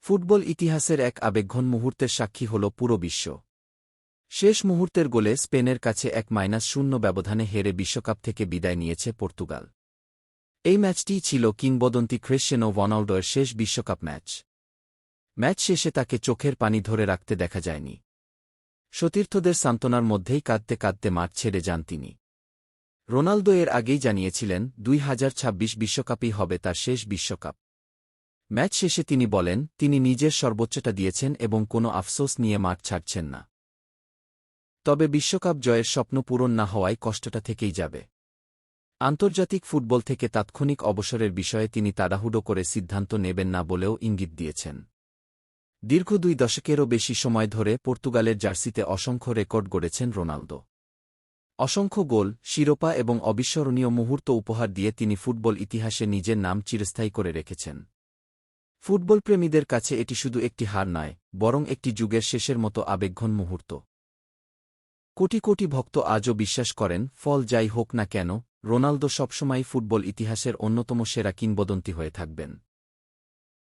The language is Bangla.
ফুটবল ইতিহাসের এক আবেগঘন মুহূর্তের সাক্ষী হল পুরো বিশ্ব। শেষ মুহূর্তের গোলে স্পেনের কাছে 1-0 ব্যবধানে হেরে বিশ্বকাপ থেকে বিদায় নিয়েছে পর্তুগাল। এই ম্যাচটিই ছিল কিংবদন্তি ক্রিশ্চিয়ানো রোনাল্ডোর শেষ বিশ্বকাপ ম্যাচ। ম্যাচ শেষে তাকে চোখের পানি ধরে রাখতে দেখা যায়নি। সতীর্থদের সান্ত্বনার মধ্যেই কাঁদতে কাঁদতে মাঠ ছেড়ে যান তিনি। রোনালদো এর আগেই জানিয়েছিলেন 2026 বিশ্বকাপই হবে তার শেষ বিশ্বকাপ। ম্যাচ শেষে তিনি বলেন, তিনি নিজের সর্বোচ্চটা দিয়েছেন এবং কোনো আফসোস নিয়ে মাঠ ছাড়ছেন না। তবে বিশ্বকাপ জয়ের স্বপ্ন পূরণ না হওয়ায় কষ্টটা থেকেই যাবে। আন্তর্জাতিক ফুটবল থেকে তাৎক্ষণিক অবসরের বিষয়ে তিনি তাড়াহুড়ো করে সিদ্ধান্ত নেবেন না বলেও ইঙ্গিত দিয়েছেন। দীর্ঘ 2 দশকেরও বেশি সময় ধরে পর্তুগালের জার্সিতে অসংখ্য রেকর্ড গড়েছেন রোনালদো। অসংখ্য গোল, শিরোপা এবং অবিস্মরণীয় মুহূর্ত উপহার দিয়ে তিনি ফুটবল ইতিহাসে নিজের নাম চিরস্থায়ী করে রেখেছেন। ফুটবলপ্রেমীদের কাছে এটি শুধু একটি হার নয়, বরং একটি যুগের শেষের মতো আবেগঘন মুহূর্ত। কোটি কোটি ভক্ত আজও বিশ্বাস করেন, ফল যাই হোক না কেন, রোনালদো সবসময়ই ফুটবল ইতিহাসের অন্যতম সেরা কিংবদন্তি হয়ে থাকবেন।